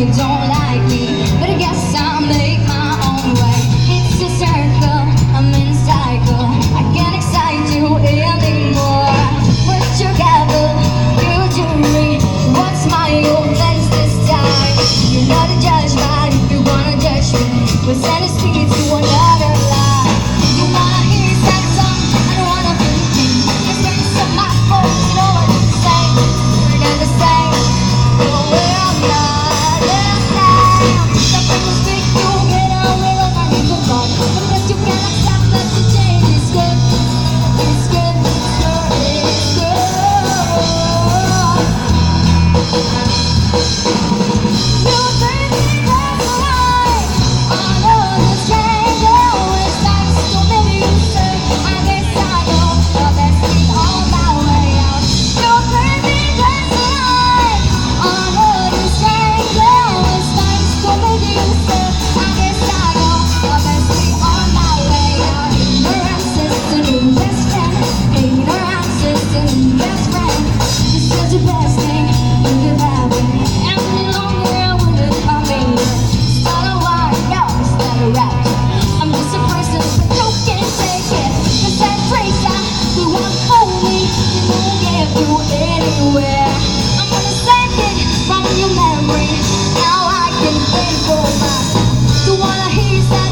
you don't like me, but I guess I'll make my own way. It's a circle, I'm in a cycle. I can't excite you anymore. We're together, you do me. What's my offense this time? You're not a judge, but if you wanna judge me, we'll send a speed to another lie. You wanna hear that song? I don't wanna be me. It's breaks up my folks, you know what I'm saying? We're not the same, no, we're not the same. Something will stick together, we're not going to love. But if you cannot stop us to change, it's good. It's good, sure it's good. You bring me back alive. I know the change always starts to maybe you say. I guess I know the best thing on my way out. You bring me back alive. I know the change always starts to maybe you say. I guess I know the best thing on my way out. Ignorance is the new best friend. Ignorance is the new best friend. This is the best thing you could happen. Any longer I wouldn't come in. It's not a lie, no, it's not a rap. I'm just a person, but you can't take it. Cause that phrase that we want only, it won't get you anywhere. I'm gonna send it from your memory. Now I can wait for my. You wanna hear that?